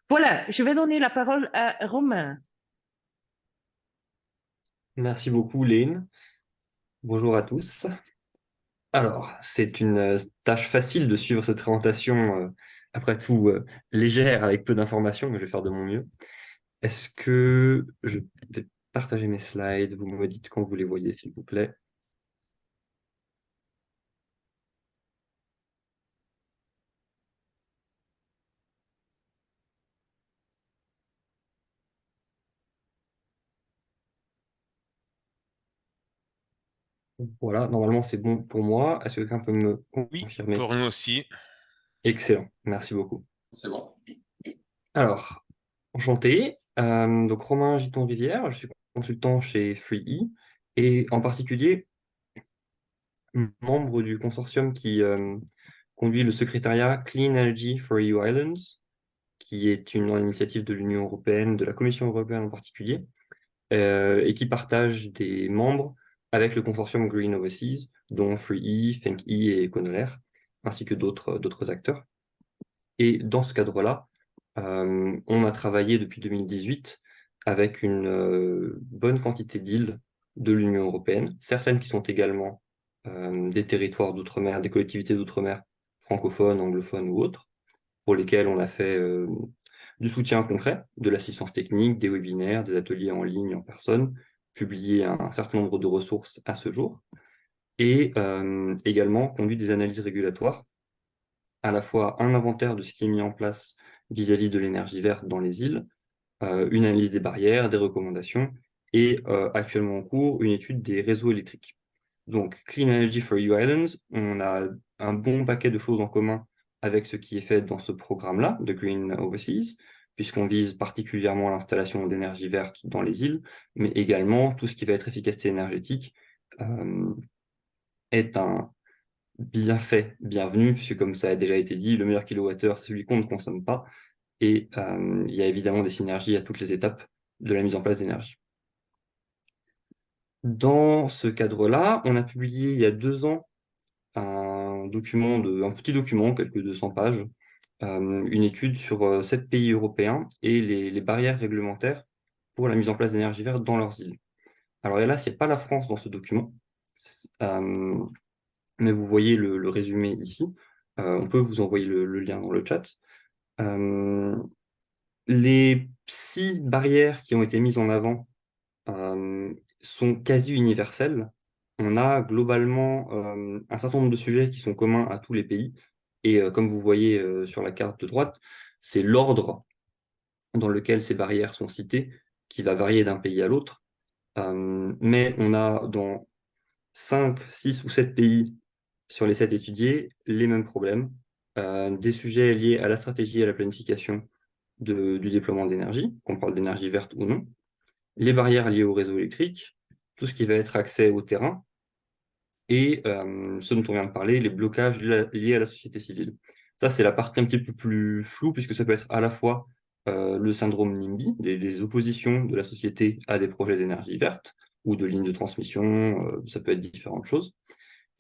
Voilà, je vais donner la parole à Romain. Merci beaucoup, Lane. Bonjour à tous. Alors, c'est une tâche facile de suivre cette présentation, après tout, légère, avec peu d'informations, mais je vais faire de mon mieux. Est-ce que je vais partager mes slides? Vous me dites quand vous les voyez, s'il vous plaît. Voilà, normalement, c'est bon pour moi. Est-ce que quelqu'un peut me Oui, confirmer? pour nous aussi. Excellent, merci beaucoup. C'est bon. Alors, enchanté. Donc, Romain Giton-Rivière, je suis consultant chez FreeE et en particulier membre du consortium qui conduit le secrétariat Clean Energy for EU Islands, qui est une initiative de l'Union européenne, de la Commission européenne en particulier, et qui partage des membres avec le consortium Green Overseas, dont FreeE, ThinkE et Econolair, ainsi que d'autres acteurs. Et dans ce cadre-là, on a travaillé depuis 2018 avec une bonne quantité d'îles de l'Union européenne, certaines qui sont également des territoires d'outre-mer, des collectivités d'outre-mer francophones, anglophones ou autres, pour lesquelles on a fait du soutien concret, de l'assistance technique, des webinaires, des ateliers en ligne, en personne, publié un certain nombre de ressources à ce jour, et également conduit des analyses régulatoires, à la fois un inventaire de ce qui est mis en place vis-à-vis de l'énergie verte dans les îles, une analyse des barrières, des recommandations, et actuellement en cours, une étude des réseaux électriques. Donc, Clean Energy for EU Islands, on a un bon paquet de choses en commun avec ce qui est fait dans ce programme-là, de Green Overseas, puisqu'on vise particulièrement l'installation d'énergie verte dans les îles, mais également tout ce qui va être efficacité énergétique euh, est un bienfait bienvenu, puisque comme ça a déjà été dit, le meilleur kilowattheure, c'est celui qu'on ne consomme pas, et il y a évidemment des synergies à toutes les étapes de la mise en place d'énergie. Dans ce cadre-là, on a publié il y a 2 ans un petit document, quelques 200 pages, une étude sur 7 pays européens et les barrières réglementaires pour la mise en place d'énergie verte dans leurs îles. Alors hélas, il n'y a pas la France dans ce document, euh, mais vous voyez le résumé ici. On peut vous envoyer le lien dans le chat. Euh, les 6 barrières qui ont été mises en avant euh, sont quasi universelles. On a globalement un certain nombre de sujets qui sont communs à tous les pays. Et comme vous voyez sur la carte de droite, c'est l'ordre dans lequel ces barrières sont citées qui va varier d'un pays à l'autre. Mais on a dans 5, 6 ou 7 pays sur les 7 étudiés les mêmes problèmes. Des sujets liés à la stratégie et à la planification du déploiement d'énergie, qu'on parle d'énergie verte ou non, les barrières liées au réseau électrique, tout ce qui va être accès au terrain, et ce dont on vient de parler, les blocages liés à la société civile. Ça, c'est la partie un petit peu plus floue, puisque ça peut être à la fois le syndrome NIMBY, des oppositions de la société à des projets d'énergie verte, ou de lignes de transmission, ça peut être différentes choses.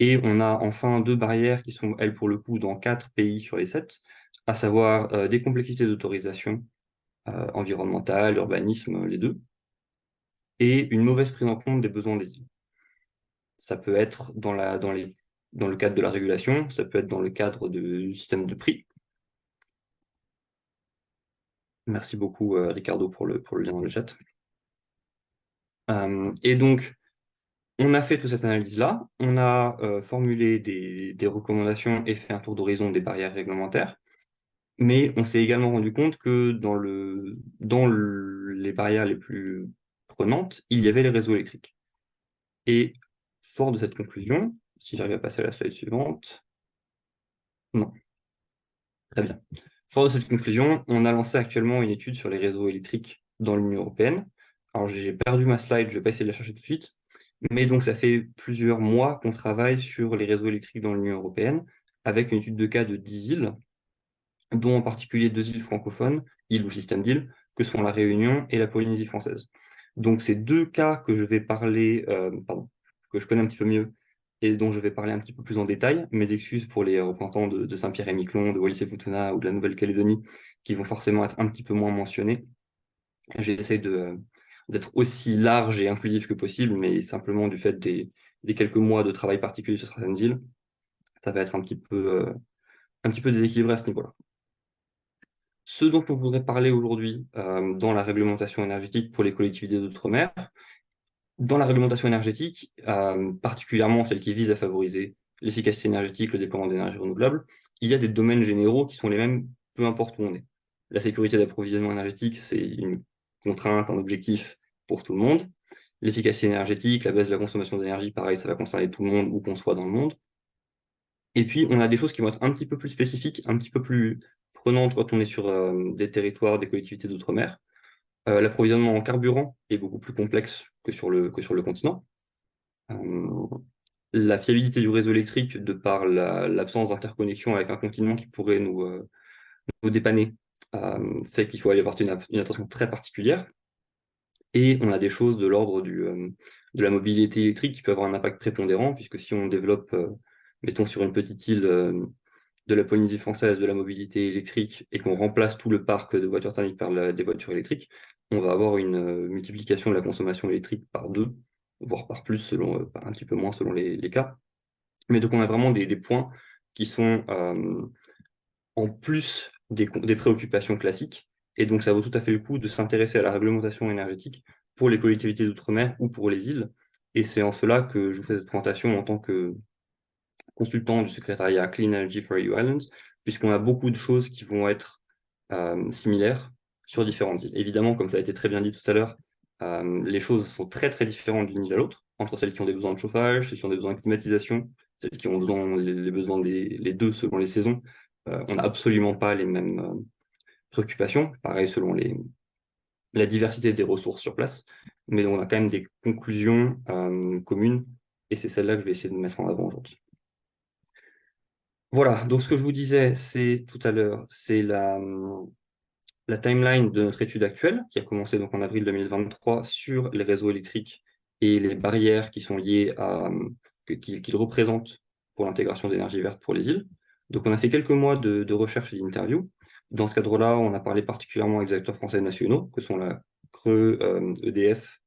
Et on a enfin 2 barrières qui sont, elles, pour le coup, dans 4 pays sur les 7, à savoir des complexités d'autorisation environnementale, urbanisme, les deux, et une mauvaise prise en compte des besoins des îles. Ça peut être dans le cadre de la régulation, ça peut être dans le cadre du système de prix. Merci beaucoup, Ricardo, pour le lien dans le chat. Et donc, on a fait toute cette analyse-là, on a formulé des recommandations et fait un tour d'horizon des barrières réglementaires, mais on s'est également rendu compte que les barrières les plus prenantes, il y avait les réseaux électriques. Et fort de cette conclusion, si j'arrive à passer à la slide suivante, non, très bien. Fort de cette conclusion, on a lancé actuellement une étude sur les réseaux électriques dans l'Union européenne. Alors j'ai perdu ma slide, je vais pas essayer de la chercher tout de suite, mais donc ça fait plusieurs mois qu'on travaille sur les réseaux électriques dans l'Union européenne, avec une étude de cas de 10 îles, dont en particulier 2 îles francophones, îles ou système d'îles, que sont la Réunion et la Polynésie française. Donc ces 2 cas que je vais parler, que je connais un petit peu mieux, et dont je vais parler un petit peu plus en détail. Mes excuses pour les représentants de Saint-Pierre-et-Miquelon, de Wallis-et-Futuna ou de la Nouvelle-Calédonie, qui vont forcément être un petit peu moins mentionnés. J'essaie d'être aussi large et inclusif que possible, mais simplement du fait des quelques mois de travail particulier sur certaines îles, ça va être un petit peu déséquilibré à ce niveau-là. Ce dont on voudrait parler aujourd'hui dans la réglementation énergétique pour les collectivités d'outre-mer, dans la réglementation énergétique, particulièrement celle qui vise à favoriser l'efficacité énergétique, le déploiement d'énergie renouvelable, il y a des domaines généraux qui sont les mêmes, peu importe où on est. La sécurité d'approvisionnement énergétique, c'est une contrainte, un objectif pour tout le monde. L'efficacité énergétique, la baisse de la consommation d'énergie, pareil, ça va concerner tout le monde où qu'on soit dans le monde. Et puis, on a des choses qui vont être un petit peu plus spécifiques, un petit peu plus prenantes quand on est sur des territoires, des collectivités d'outre-mer. L'approvisionnement en carburant est beaucoup plus complexe que sur le continent. La fiabilité du réseau électrique, de par l'absence d'interconnexion avec un continent qui pourrait nous dépanner, fait qu'il faut aller porter une attention très particulière. Et on a des choses de l'ordre de la mobilité électrique qui peut avoir un impact prépondérant, puisque si on développe, mettons sur une petite île de la Polynésie française, de la mobilité électrique, et qu'on remplace tout le parc de voitures thermiques par des voitures électriques, on va avoir une multiplication de la consommation électrique par 2, voire par plus, par un petit peu moins selon les cas. Mais donc on a vraiment des points qui sont en plus des préoccupations classiques, et donc ça vaut tout à fait le coup de s'intéresser à la réglementation énergétique pour les collectivités d'outre-mer ou pour les îles, et c'est en cela que je vous fais cette présentation en tant que consultant du secrétariat Clean Energy for EU Islands, puisqu'on a beaucoup de choses qui vont être similaires sur différentes îles. Évidemment, comme ça a été très bien dit tout à l'heure, les choses sont très très différentes d'une île à l'autre, entre celles qui ont des besoins de chauffage, celles qui ont des besoins de climatisation, celles qui ont besoin, les besoins les deux selon les saisons. On n'a absolument pas les mêmes préoccupations, pareil selon la diversité des ressources sur place, mais on a quand même des conclusions communes, et c'est celle-là que je vais essayer de mettre en avant aujourd'hui. Voilà, donc ce que je vous disais, c'est tout à l'heure, c'est la timeline de notre étude actuelle, qui a commencé donc en avril 2023 sur les réseaux électriques et les barrières qui sont liées qu'ils représentent pour l'intégration d'énergie verte pour les îles. Donc on a fait quelques mois de recherche et d'interview. Dans ce cadre-là, on a parlé particulièrement avec des acteurs français nationaux, que sont la CRE, EDF,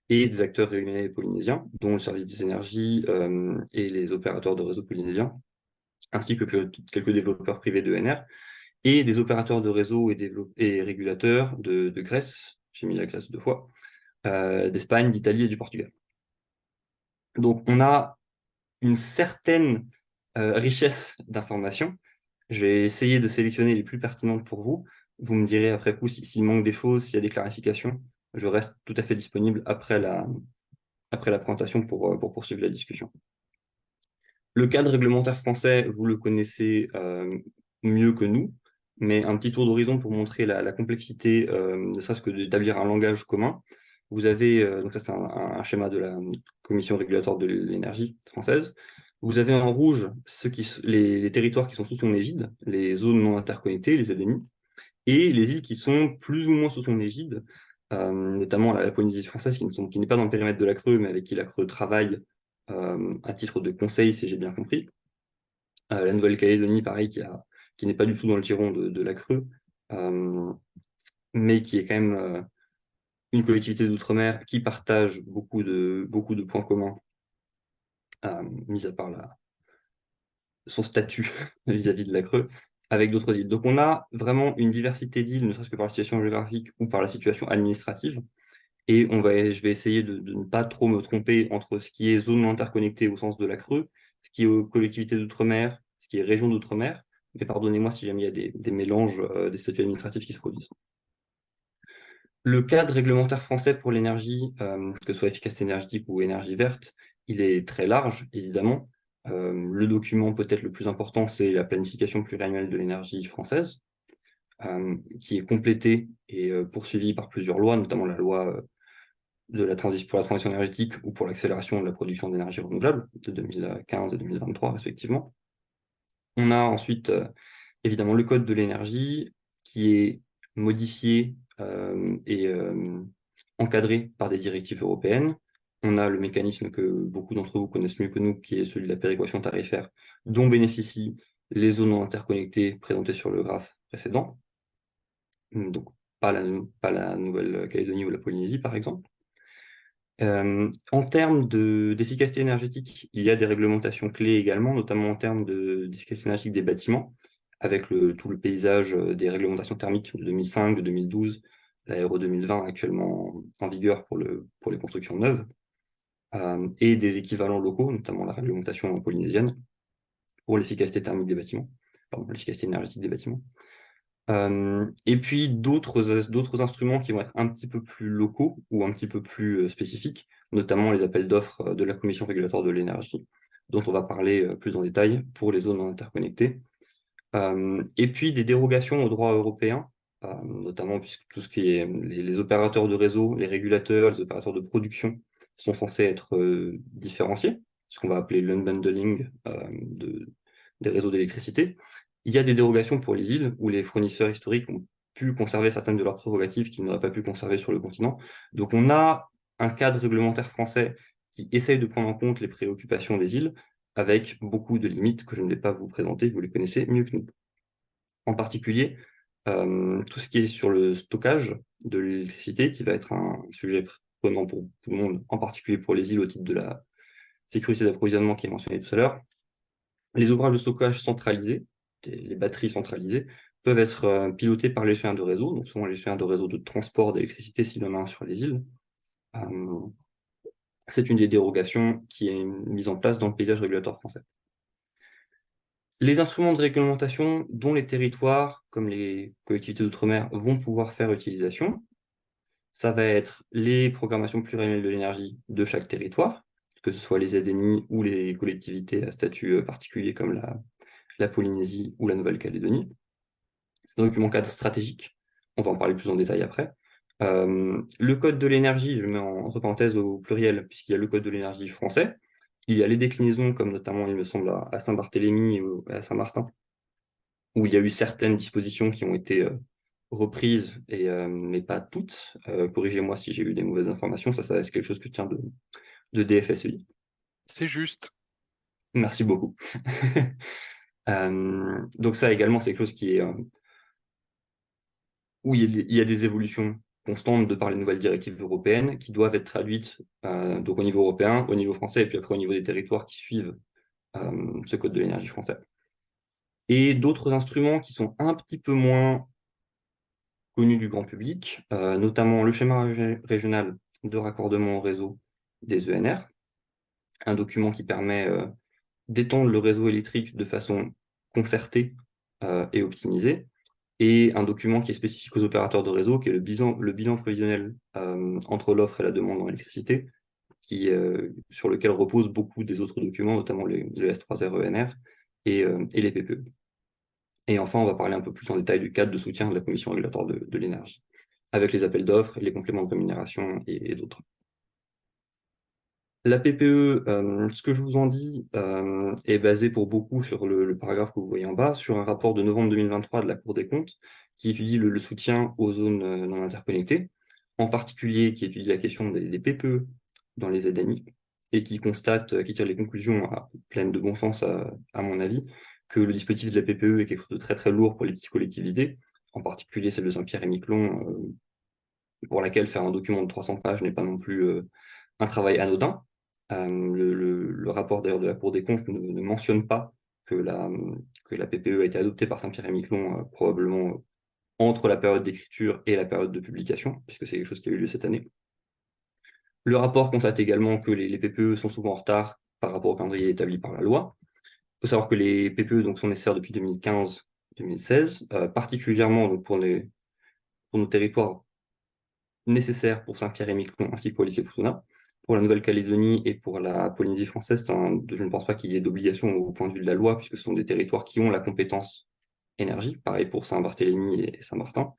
et des acteurs réunionnais et polynésiens, dont le service des énergies et les opérateurs de réseaux polynésiens, ainsi que quelques développeurs privés d'ENR, et des opérateurs de réseau et régulateurs de Grèce, j'ai mis la Grèce 2 fois, d'Espagne, d'Italie et du Portugal. Donc on a une certaine richesse d'informations. Je vais essayer de sélectionner les plus pertinentes pour vous. Vous me direz après coup s'il manque des choses, s'il y a des clarifications. Je reste tout à fait disponible après la présentation pour poursuivre la discussion. Le cadre réglementaire français, vous le connaissez mieux que nous, mais un petit tour d'horizon pour montrer la complexité, ne serait-ce que d'établir un langage commun. Vous avez, donc ça c'est un schéma de la Commission régulatoire de l'énergie française. Vous avez en rouge les territoires qui sont sous son égide, les zones non interconnectées, les ZNI, et les îles qui sont plus ou moins sous son égide, notamment la Polynésie française, qui n'est pas dans le périmètre de la CRE, mais avec qui la CRE travaille à titre de conseil, si j'ai bien compris. La Nouvelle-Calédonie, pareil, qui n'est pas du tout dans le giron de la CRE, mais qui est quand même une collectivité d'outre-mer qui partage beaucoup de points communs, mis à part son statut vis-à-vis de la CRE, avec d'autres îles. Donc on a vraiment une diversité d'îles, ne serait-ce que par la situation géographique ou par la situation administrative. Et je vais essayer de ne pas trop me tromper entre ce qui est zone non interconnectée au sens de la CRE, ce qui est collectivité d'outre-mer, ce qui est région d'outre-mer. Mais pardonnez-moi si jamais il y a des mélanges des statuts administratifs qui se produisent. Le cadre réglementaire français pour l'énergie, que ce soit efficacité énergétique ou énergie verte, il est très large, évidemment. Le document peut-être le plus important, c'est la planification pluriannuelle de l'énergie française, qui est complétée et poursuivie par plusieurs lois, notamment la loi pour la transition énergétique ou pour l'accélération de la production d'énergie renouvelable de 2015 et 2023 respectivement. On a ensuite évidemment le code de l'énergie qui est modifié et encadré par des directives européennes. On a le mécanisme que beaucoup d'entre vous connaissent mieux que nous, qui est celui de la péréquation tarifaire, dont bénéficient les zones non interconnectées présentées sur le graphe précédent. Donc, pas la Nouvelle-Calédonie ou la Polynésie, par exemple. En termes d'efficacité énergétique, il y a des réglementations clés également, notamment en termes d'efficacité énergétique des bâtiments, avec tout le paysage des réglementations thermiques de 2005, de 2012, la RE 2020 actuellement en vigueur pour les constructions neuves, et des équivalents locaux, notamment la réglementation polynésienne, pour l'efficacité thermique des bâtiments, pardon, l'efficacité énergétique des bâtiments. Et puis d'autres instruments qui vont être un petit peu plus locaux ou un petit peu plus spécifiques, notamment les appels d'offres de la Commission régulatoire de l'énergie, dont on va parler plus en détail pour les zones non interconnectées. Et puis des dérogations au droit européen, notamment puisque tout ce qui est les opérateurs de réseau, les régulateurs, les opérateurs de production sont censés être différenciés, ce qu'on va appeler l'unbundling des réseaux d'électricité. Il y a des dérogations pour les îles où les fournisseurs historiques ont pu conserver certaines de leurs prérogatives qu'ils n'auraient pas pu conserver sur le continent. Donc on a un cadre réglementaire français qui essaye de prendre en compte les préoccupations des îles, avec beaucoup de limites que je ne vais pas vous présenter, vous les connaissez mieux que nous. En particulier, tout ce qui est sur le stockage de l'électricité, qui va être un sujet prenant pour tout le monde, en particulier pour les îles au titre de la sécurité d'approvisionnement qui est mentionné tout à l'heure. Les ouvrages de stockage centralisés, les batteries centralisées, peuvent être pilotés par les gestionnaires de réseau, donc souvent les gestionnaires de réseau de transport d'électricité s'il y en a un sur les îles. C'est une des dérogations qui est mise en place dans le paysage régulatoire français. Les instruments de réglementation dont les territoires, comme les collectivités d'outre-mer, vont pouvoir faire utilisation, ça va être les programmations pluriannuelles de l'énergie de chaque territoire, que ce soit les ZNI ou les collectivités à statut particulier comme la Polynésie ou la Nouvelle-Calédonie. C'est un document cadre stratégique, on va en parler plus en détail après. Le code de l'énergie, je le mets entre parenthèses au pluriel, puisqu'il y a le code de l'énergie français. Il y a les déclinaisons, comme notamment, il me semble, à Saint-Barthélemy et à Saint-Martin, où il y a eu certaines dispositions qui ont été reprises, mais pas toutes. Corrigez-moi si j'ai eu des mauvaises informations, ça c'est quelque chose que tient de DFSEI. C'est juste. Merci beaucoup. Donc ça également, c'est quelque chose qui est où il y a des évolutions constantes de par les nouvelles directives européennes qui doivent être traduites donc au niveau européen, au niveau français et puis après au niveau des territoires qui suivent ce code de l'énergie français. Et d'autres instruments qui sont un petit peu moins connus du grand public, notamment le schéma régional de raccordement au réseau des ENR, un document qui permet d'étendre le réseau électrique de façon concertée et optimisée, et un document qui est spécifique aux opérateurs de réseau, qui est le bilan prévisionnel entre l'offre et la demande en électricité, sur lequel reposent beaucoup des autres documents, notamment le S3RENR et les PPE. Et enfin, on va parler un peu plus en détail du cadre de soutien de la Commission régulatoire de l'énergie, avec les appels d'offres, les compléments de rémunération et d'autres. La PPE, ce que je vous en dis, est basé pour beaucoup sur le paragraphe que vous voyez en bas, sur un rapport de novembre 2023 de la Cour des comptes, qui étudie le soutien aux zones non interconnectées, en particulier qui étudie la question des PPE dans les ZNI, et qui constate, qui tire les conclusions pleines de bon sens, à mon avis, que le dispositif de la PPE est quelque chose de très très lourd pour les petites collectivités, en particulier celle de Saint-Pierre-et-Miquelon, pour laquelle faire un document de 300 pages n'est pas non plus un travail anodin. Le rapport d'ailleurs de la Cour des comptes ne mentionne pas que la PPE a été adoptée par Saint-Pierre-et-Miquelon probablement entre la période d'écriture et la période de publication, puisque c'est quelque chose qui a eu lieu cette année. Le rapport constate également que les PPE sont souvent en retard par rapport au calendrier établi par la loi. Il faut savoir que les PPE donc, sont nécessaires depuis 2015-2016, particulièrement donc, pour nos territoires nécessaires pour Saint-Pierre-et-Miquelon ainsi que pour Wallis-et-Futuna. Pour la Nouvelle-Calédonie et pour la Polynésie française, je ne pense pas qu'il y ait d'obligation au point de vue de la loi, puisque ce sont des territoires qui ont la compétence énergie, pareil pour Saint-Barthélemy et Saint-Martin.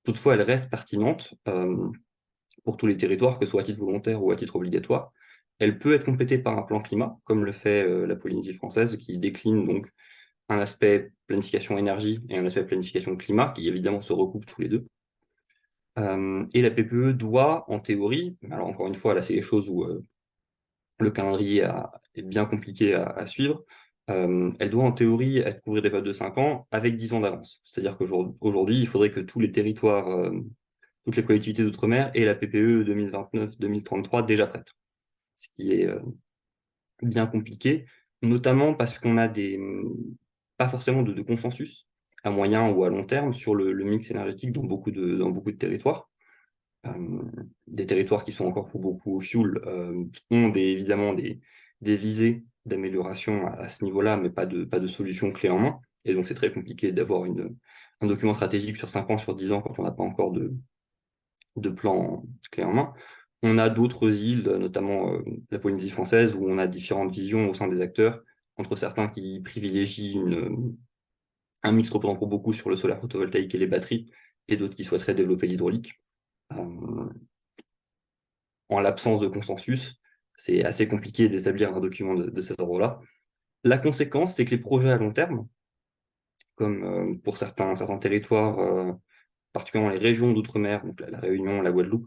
Toutefois, elle reste pertinente pour tous les territoires, que ce soit à titre volontaire ou à titre obligatoire. Elle peut être complétée par un plan climat, comme le fait la Polynésie française, qui décline donc un aspect planification énergie et un aspect planification climat, qui évidemment se recoupent tous les deux. Et la PPE doit, en théorie, alors encore une fois, là c'est les choses où Le calendrier est bien compliqué à suivre. Elle doit en théorie être couvrir des périodes de 5 ans avec 10 ans d'avance. C'est-à-dire qu'aujourd'hui, il faudrait que tous les territoires, toutes les collectivités d'outre-mer aient la PPE 2029-2033 déjà prête. Ce qui est bien compliqué, notamment parce qu'on a pas forcément de consensus à moyen ou à long terme sur le mix énergétique dans beaucoup de territoires. Euh, des territoires qui sont encore pour beaucoup au fioul ont évidemment des visées d'amélioration à ce niveau-là, mais pas de solution clé en main. Et donc c'est très compliqué d'avoir un document stratégique sur 5 ans, sur 10 ans, quand on n'a pas encore de plan clé en main. On a d'autres îles, notamment la Polynésie française, où on a différentes visions au sein des acteurs, entre certains qui privilégient un mix reposant pour beaucoup sur le solaire photovoltaïque et les batteries, et d'autres qui souhaiteraient développer l'hydraulique. En l'absence de consensus, c'est assez compliqué d'établir un document de cet ordre-là. La conséquence, c'est que les projets à long terme, comme pour certains territoires, particulièrement les régions d'outre-mer, donc la Réunion, la Guadeloupe,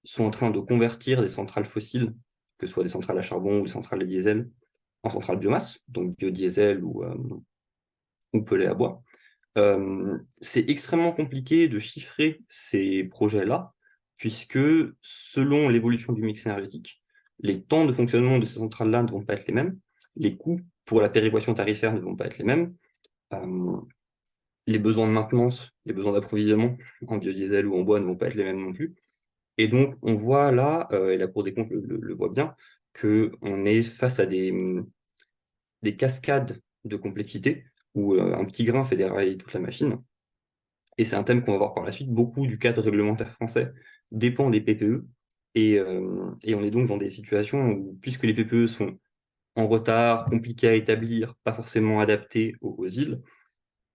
sont en train de convertir des centrales fossiles, que ce soit des centrales à charbon ou des centrales à diesel, en centrales biomasse, donc biodiesel ou pellet à bois. C'est extrêmement compliqué de chiffrer ces projets-là, puisque selon l'évolution du mix énergétique, les temps de fonctionnement de ces centrales-là ne vont pas être les mêmes, les coûts pour la péréquation tarifaire ne vont pas être les mêmes, les besoins de maintenance, les besoins d'approvisionnement en biodiesel ou en bois ne vont pas être les mêmes non plus. Et donc, on voit là, et la Cour des comptes le voit bien, qu'on est face à des cascades de complexité où un petit grain fait dérailler toute la machine. Et c'est un thème qu'on va voir par la suite. Beaucoup du cadre réglementaire français dépend des PPE. Et on est donc dans des situations où, puisque les PPE sont en retard, compliqués à établir, pas forcément adaptés aux îles,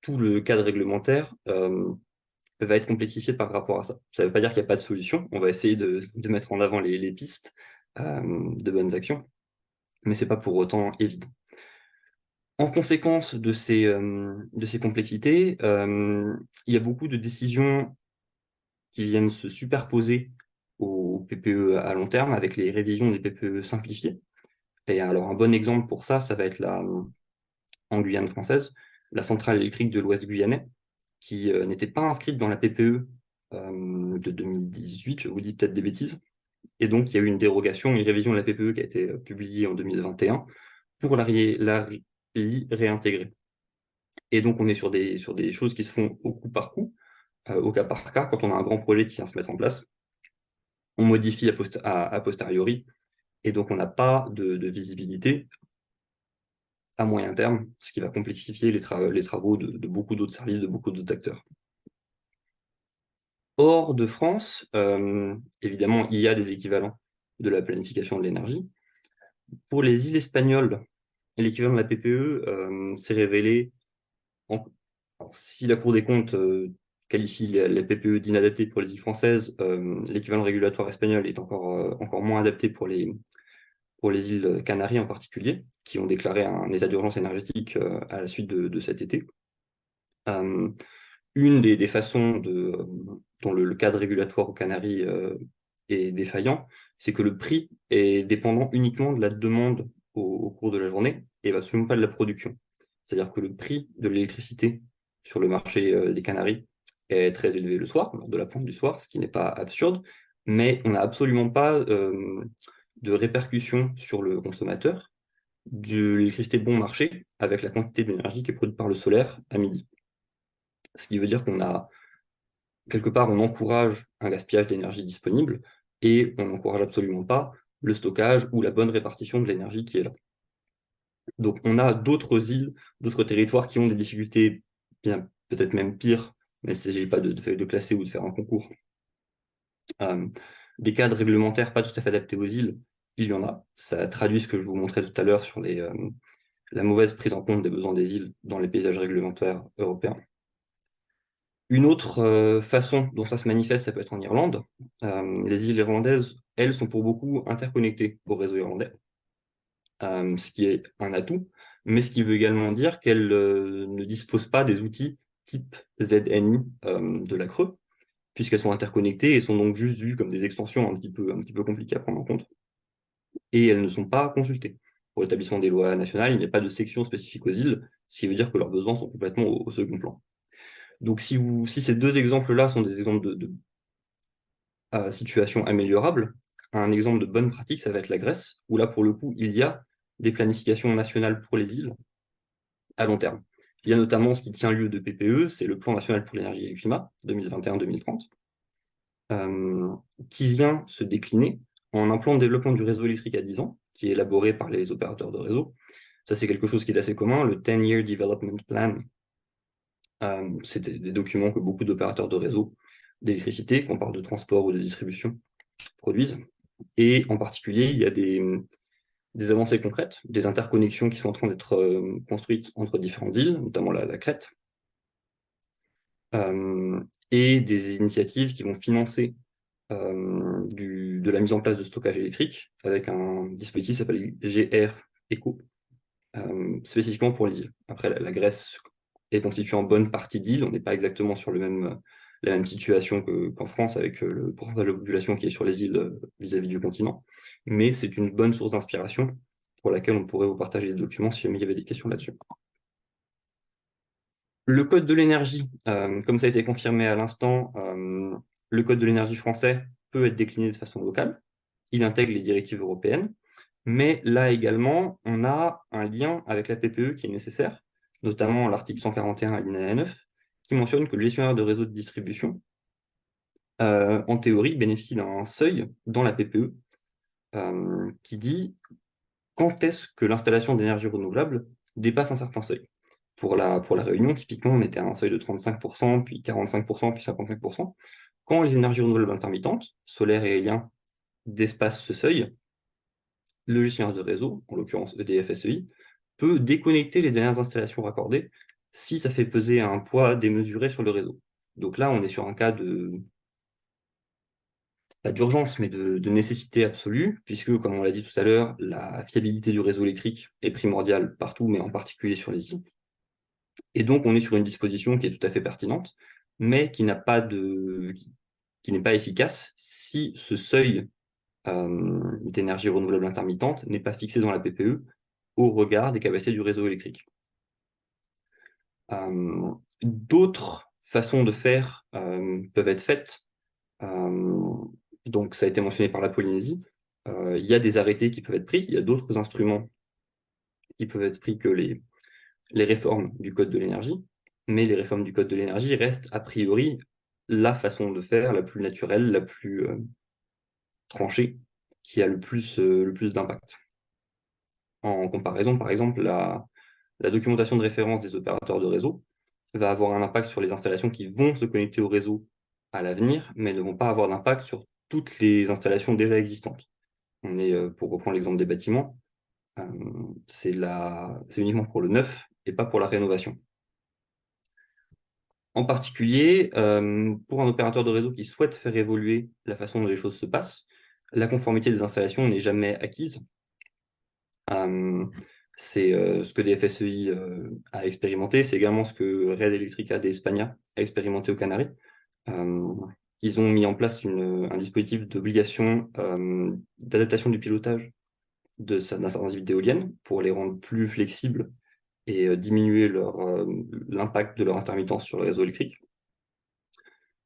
tout le cadre réglementaire va être complexifié par rapport à ça. Ça ne veut pas dire qu'il n'y a pas de solution. On va essayer de mettre en avant les pistes de bonnes actions, mais ce n'est pas pour autant évident. En conséquence de ces complexités, il y a beaucoup de décisions qui viennent se superposer aux PPE à long terme avec les révisions des PPE simplifiées. Et alors, un bon exemple pour ça, ça va être en Guyane française, la centrale électrique de l'Ouest guyanais, qui n'était pas inscrite dans la PPE de 2018, je vous dis peut-être des bêtises. Et donc, il y a eu une dérogation, une révision de la PPE qui a été publiée en 2021 pour l'y réintégrer. Et donc, on est sur des choses qui se font au coup par coup, au cas par cas, quand on a un grand projet qui vient se mettre en place. On modifie a posteriori, et donc on n'a pas de visibilité à moyen terme, ce qui va complexifier les travaux de beaucoup d'autres services, de beaucoup d'autres acteurs. Hors de France, évidemment, il y a des équivalents de la planification de l'énergie. Pour les îles espagnoles, l'équivalent de la PPE s'est révélé, si la Cour des comptes qualifie la PPE d'inadaptée pour les îles françaises, l'équivalent régulatoire espagnol est encore moins adapté pour les îles Canaries en particulier, qui ont déclaré un état d'urgence énergétique à la suite de cet été. Une des façons dont le cadre régulatoire aux Canaries est défaillant, c'est que le prix est dépendant uniquement de la demande au cours de la journée et absolument pas de la production. C'est-à-dire que le prix de l'électricité sur le marché des Canaries est très élevé le soir, lors de la pointe du soir, ce qui n'est pas absurde, mais on n'a absolument pas de répercussions sur le consommateur de l'électricité bon marché avec la quantité d'énergie qui est produite par le solaire à midi. Ce qui veut dire quelque part, on encourage un gaspillage d'énergie disponible et on n'encourage absolument pas le stockage ou la bonne répartition de l'énergie qui est là. Donc on a d'autres îles, d'autres territoires qui ont des difficultés bien peut-être même pires, mais il ne s'agit pas de classer ou de faire un concours. Des cadres réglementaires pas tout à fait adaptés aux îles, il y en a. Ça traduit ce que je vous montrais tout à l'heure sur la mauvaise prise en compte des besoins des îles dans les paysages réglementaires européens. Une autre façon dont ça se manifeste, ça peut être en Irlande. Les îles irlandaises, elles, sont pour beaucoup interconnectées au réseau irlandais, ce qui est un atout, mais ce qui veut également dire qu'elles ne disposent pas des outils type ZNI de la Creux, puisqu'elles sont interconnectées et sont donc juste vues comme des extensions un petit peu compliquées à prendre en compte. et elles ne sont pas consultées. Pour l'établissement des lois nationales, il n'y a pas de section spécifique aux îles, ce qui veut dire que leurs besoins sont complètement au second plan. Donc si ces deux exemples-là sont des exemples de situation améliorable, un exemple de bonne pratique, ça va être la Grèce, où là, pour le coup, il y a des planifications nationales pour les îles à long terme. Il y a notamment ce qui tient lieu de PPE, c'est le Plan national pour l'énergie et le climat 2021-2030, qui vient se décliner en un plan de développement du réseau électrique à 10 ans, qui est élaboré par les opérateurs de réseau. Ça, c'est quelque chose qui est assez commun, le 10-Year Development Plan. C'est des documents que beaucoup d'opérateurs de réseau d'électricité, qu'on parle de transport ou de distribution, produisent. Et en particulier, il y a des avancées concrètes, des interconnexions qui sont en train d'être construites entre différentes îles, notamment la Crète, et des initiatives qui vont financer de la mise en place de stockage électrique avec un dispositif qui s'appelle GR Eco, spécifiquement pour les îles. Après, la Grèce est constituée en bonne partie d'îles, on n'est pas exactement sur la même situation qu'en France avec le pourcentage de la population qui est sur les îles vis-à-vis du continent, mais c'est une bonne source d'inspiration pour laquelle on pourrait vous partager des documents si jamais il y avait des questions là-dessus. Le code de l'énergie, comme ça a été confirmé à l'instant, le code de l'énergie français peut être décliné de façon locale. Il intègre les directives européennes, mais là également, on a un lien avec la PPE qui est nécessaire, notamment l'article 141 alinéa 9, qui mentionne que le gestionnaire de réseau de distribution, en théorie, bénéficie d'un seuil dans la PPE qui dit quand est-ce que l'installation d'énergie renouvelable dépasse un certain seuil. Pour la Réunion, typiquement, on était à un seuil de 35%, puis 45%, puis 55%. Quand les énergies renouvelables intermittentes, solaire et éolien, dépassent ce seuil, le gestionnaire de réseau, en l'occurrence EDF SEI, peut déconnecter les dernières installations raccordées si ça fait peser un poids démesuré sur le réseau. Donc là, on est sur un cas pas d'urgence, mais de nécessité absolue, puisque, comme on l'a dit tout à l'heure, la fiabilité du réseau électrique est primordiale partout, mais en particulier sur les îles. Et donc, on est sur une disposition qui est tout à fait pertinente, mais qui n'a pas qui n'est pas efficace si ce seuil d'énergie renouvelable intermittente n'est pas fixé dans la PPE au regard des capacités du réseau électrique. D'autres façons de faire peuvent être faites. Donc, ça a été mentionné par la Polynésie. Il y a des arrêtés qui peuvent être pris, il y a d'autres instruments qui peuvent être pris que les réformes du Code de l'énergie, mais les réformes du Code de l'énergie restent a priori la façon de faire la plus naturelle, la plus tranchée, qui a le plus d'impact. En comparaison, par exemple, la documentation de référence des opérateurs de réseau va avoir un impact sur les installations qui vont se connecter au réseau à l'avenir, mais ne vont pas avoir d'impact sur toutes les installations déjà existantes. On est, pour reprendre l'exemple des bâtiments, c'est uniquement pour le neuf et pas pour la rénovation. En particulier, pour un opérateur de réseau qui souhaite faire évoluer la façon dont les choses se passent, la conformité des installations n'est jamais acquise. C'est ce que des FSEI a expérimenté, c'est également ce que Red Eléctrica de España a expérimenté aux Canaries. Ils ont mis en place un dispositif d'obligation d'adaptation du pilotage d'un certain type d'éoliennes pour les rendre plus flexibles et diminuer l'impact de leur intermittence sur le réseau électrique.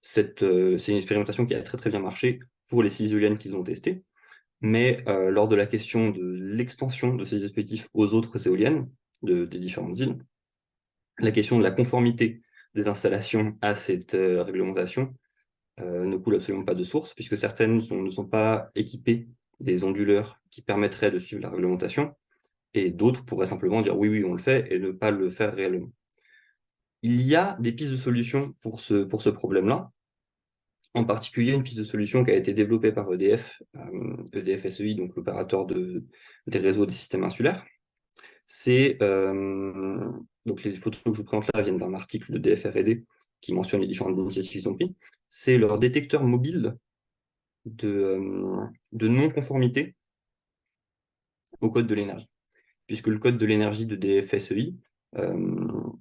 C'est une expérimentation qui a très très bien marché pour les 6 éoliennes qu'ils ont testées, mais lors de la question de l'extension de ces dispositifs aux autres éoliennes des différentes îles, la question de la conformité des installations à cette réglementation ne coule absolument pas de source, puisque certaines ne sont pas équipées des onduleurs qui permettraient de suivre la réglementation, et d'autres pourraient simplement dire oui, oui, on le fait, et ne pas le faire réellement. Il y a des pistes de solutions pour ce problème-là, en particulier une piste de solution qui a été développée par EDF, EDF SEI, donc l'opérateur des réseaux des systèmes insulaires. Donc les photos que je vous présente là viennent d'un article de DFR&D qui mentionne les différentes initiatives qu'ils ont prises. C'est leur détecteur mobile de non-conformité au code de l'énergie. Puisque le code de l'énergie de DFSEI, il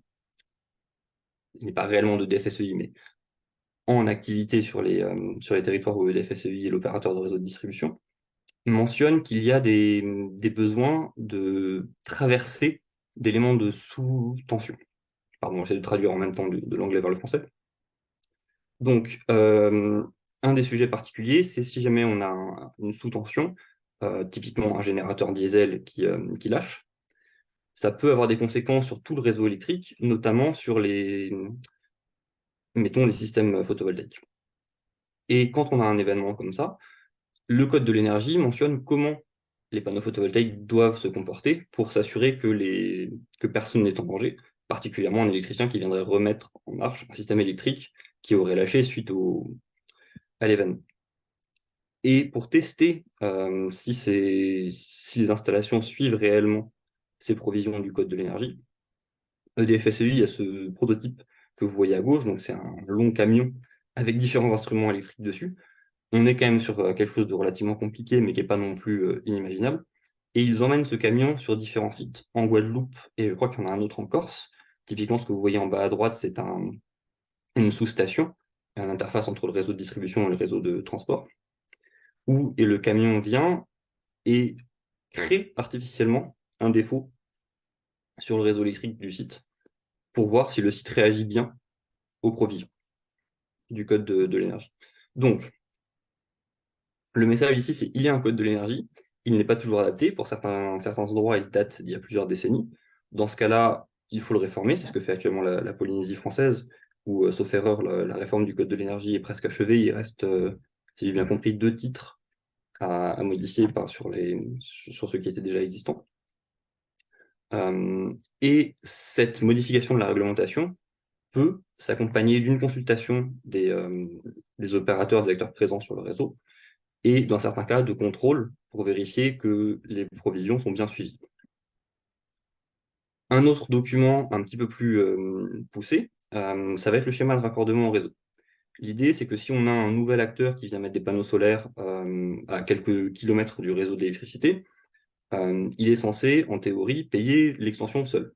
n'est pas réellement de DFSEI, mais en activité sur les territoires où le DFSEI est l'opérateur de réseau de distribution, mentionne qu'il y a des besoins de traverser d'éléments de sous-tension. Pardon, j'essaie de traduire en même temps de l'anglais vers le français. Donc, un des sujets particuliers, c'est si jamais on a une sous-tension, typiquement un générateur diesel qui lâche, ça peut avoir des conséquences sur tout le réseau électrique, notamment sur mettons, les systèmes photovoltaïques. Et quand on a un événement comme ça, le code de l'énergie mentionne comment les panneaux photovoltaïques doivent se comporter pour s'assurer que personne n'est en danger, particulièrement un électricien qui viendrait remettre en marche un système électrique qui aurait lâché suite à l'événement. Et pour tester si les installations suivent réellement ces provisions du code de l'énergie, EDF SEI a ce prototype que vous voyez à gauche, donc c'est un long camion avec différents instruments électriques dessus. On est quand même sur quelque chose de relativement compliqué, mais qui n'est pas non plus inimaginable. Et ils emmènent ce camion sur différents sites, en Guadeloupe, et je crois qu'il y en a un autre en Corse. Typiquement, ce que vous voyez en bas à droite, c'est une sous-station, une interface entre le réseau de distribution et le réseau de transport, et le camion vient et crée artificiellement un défaut sur le réseau électrique du site pour voir si le site réagit bien aux provisions du code de l'énergie. Donc, le message ici, c'est il y a un code de l'énergie, il n'est pas toujours adapté. Pour certains endroits, il date d'il y a plusieurs décennies. Dans ce cas-là, il faut le réformer. C'est ce que fait actuellement la Polynésie française, où, sauf erreur, la réforme du code de l'énergie est presque achevée. Il reste, si j'ai bien compris, 2 titres à modifier sur ceux qui étaient déjà existants. Et cette modification de la réglementation peut s'accompagner d'une consultation des opérateurs, des acteurs présents sur le réseau, et dans certains cas de contrôle pour vérifier que les provisions sont bien suivies. Un autre document un petit peu plus poussé, ça va être le schéma de raccordement au réseau. L'idée, c'est que si on a un nouvel acteur qui vient mettre des panneaux solaires à quelques kilomètres du réseau d'électricité, il est censé, en théorie, payer l'extension seul.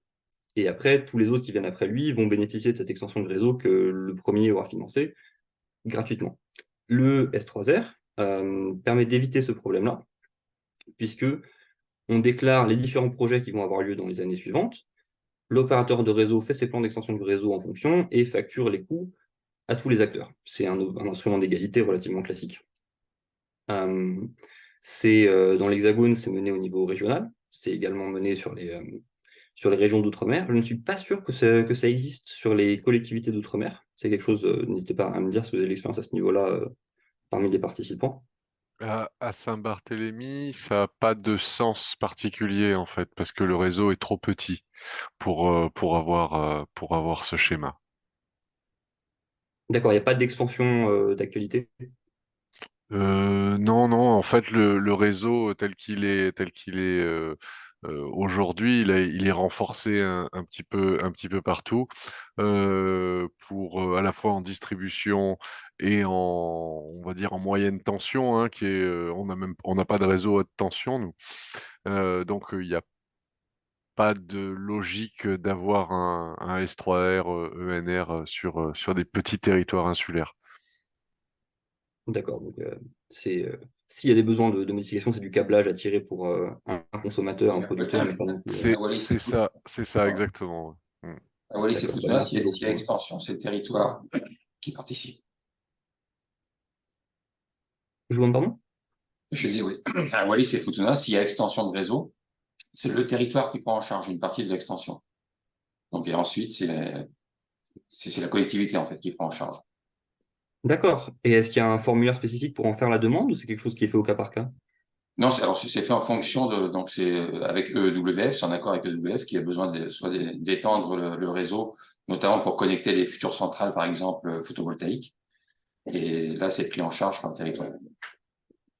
Et après, tous les autres qui viennent après lui vont bénéficier de cette extension de réseau que le premier aura financée gratuitement. Le S3R permet d'éviter ce problème-là, puisque on déclare les différents projets qui vont avoir lieu dans les années suivantes. L'opérateur de réseau fait ses plans d'extension du réseau en fonction et facture les coûts à tous les acteurs. C'est un instrument d'égalité relativement classique. Dans l'Hexagone, c'est mené au niveau régional. C'est également mené sur les régions d'outre-mer. Je ne suis pas sûr que ça existe sur les collectivités d'outre-mer. C'est quelque chose, n'hésitez pas à me dire si vous avez de l'expérience à ce niveau-là parmi les participants. À Saint-Barthélemy, ça n'a pas de sens particulier en fait, parce que le réseau est trop petit pour avoir ce schéma. D'accord, il n'y a pas d'extension d'actualité. Non, non, en fait, le réseau tel qu'il est aujourd'hui, il est renforcé un petit peu partout, pour à la fois en distribution et on va dire en moyenne tension, hein, on n'a pas de réseau haute tension, nous. Donc, il n'y a pas de logique d'avoir un S3R, ENR sur des petits territoires insulaires. D'accord, donc s'il y a des besoins de modification, c'est du câblage à tirer pour un consommateur, un producteur, mais pas non plus. C'est ça exactement. Ouais. À Wallis et D'accord, bah, Futuna, merci s'il y a beaucoup. extension, c'est le territoire qui participe. Je vous demande pardon? Je dis oui. À Wallis et Futuna, s'il y a extension de réseau, c'est le territoire qui prend en charge une partie de l'extension. Donc, et ensuite, c'est la collectivité, en fait, qui prend en charge. D'accord. Et est-ce qu'il y a un formulaire spécifique pour en faire la demande ou c'est quelque chose qui est fait au cas par cas? Non, alors c'est fait en fonction donc c'est avec EWF, c'est en accord avec EWF qui a besoin d'étendre le réseau, notamment pour connecter les futures centrales, par exemple, photovoltaïques. Et là, c'est pris en charge par le territoire.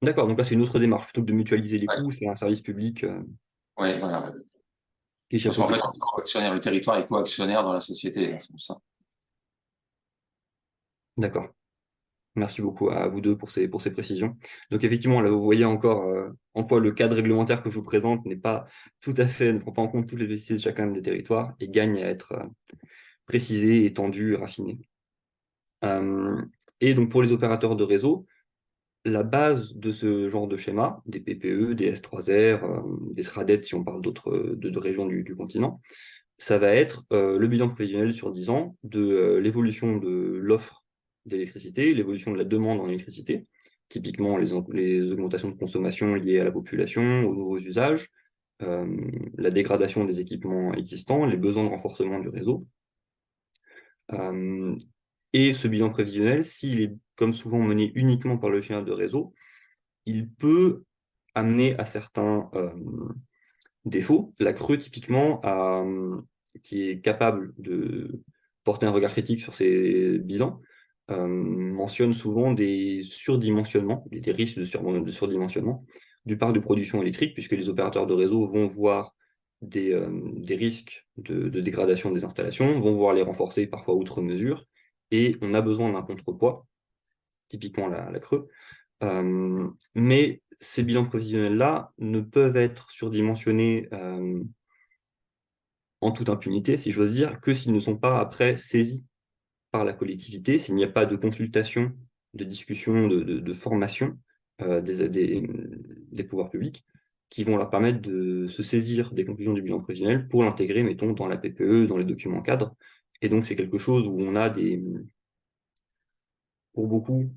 D'accord, donc là c'est une autre démarche. Plutôt que de mutualiser les Ouais, coûts, c'est un service public ouais, voilà. qui est Parce qu'en chapeauté. fait, on est coactionnaire, le territoire est coactionnaire dans la société, c'est pour ça. D'accord. Merci beaucoup à vous deux pour ces précisions. Donc effectivement, là vous voyez encore en quoi le cadre réglementaire que je vous présente n'est pas tout à fait, ne prend pas en compte toutes les spécificités de chacun des territoires et gagne à être précisé, étendu, raffiné. Et donc pour les opérateurs de réseau, La base de ce genre de schéma, des PPE, des S3R, des SRADET si on parle d'autres de régions du continent, ça va être le bilan prévisionnel sur 10 ans de l'évolution de l'offre d'électricité, l'évolution de la demande en électricité, typiquement les augmentations de consommation liées à la population, aux nouveaux usages, la dégradation des équipements existants, les besoins de renforcement du réseau. Et ce bilan prévisionnel, s'il est comme souvent mené uniquement par le gestionnaire de réseau, il peut amener à certains défauts. La CRE, typiquement, qui est capable de porter un regard critique sur ces bilans, mentionne souvent des surdimensionnements, des risques de surdimensionnement du parc de production électrique, puisque les opérateurs de réseau vont voir des risques de dégradation des installations, vont voir les renforcer parfois outre mesure, et on a besoin d'un contrepoids, typiquement la CRE. Mais ces bilans prévisionnels-là ne peuvent être surdimensionnés en toute impunité, si j'ose dire, que s'ils ne sont pas après saisis par la collectivité, s'il n'y a pas de consultation, de discussion, de formation des pouvoirs publics qui vont leur permettre de se saisir des conclusions du bilan prévisionnel pour l'intégrer, mettons, dans la PPE, dans les documents cadres. Et donc, c'est quelque chose où on a pour beaucoup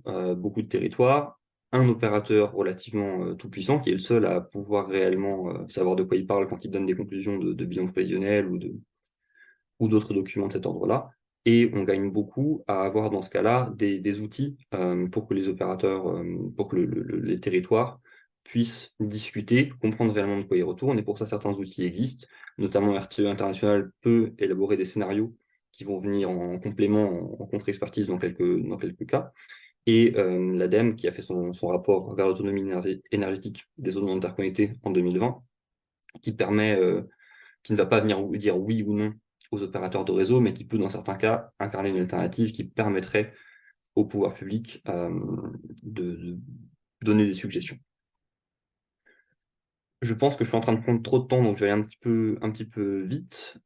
de territoires, un opérateur relativement tout-puissant qui est le seul à pouvoir réellement savoir de quoi il parle quand il donne des conclusions de bilan prévisionnel ou d'autres documents de cet ordre-là. Et on gagne beaucoup à avoir dans ce cas-là des outils pour que les opérateurs, pour que les territoires puissent discuter, comprendre réellement de quoi ils retournent. Et pour ça, certains outils existent, notamment RTE International peut élaborer des scénarios qui vont venir en complément, en contre-expertise dans quelques cas. Et l'ADEME, qui a fait son rapport vers l'autonomie énergétique des zones non interconnectées en 2020, qui ne va pas venir dire oui ou non aux opérateurs de réseau, mais qui peut, dans certains cas, incarner une alternative qui permettrait au pouvoir public de donner des suggestions. Je pense que je suis en train de prendre trop de temps, donc je vais aller un petit peu vite.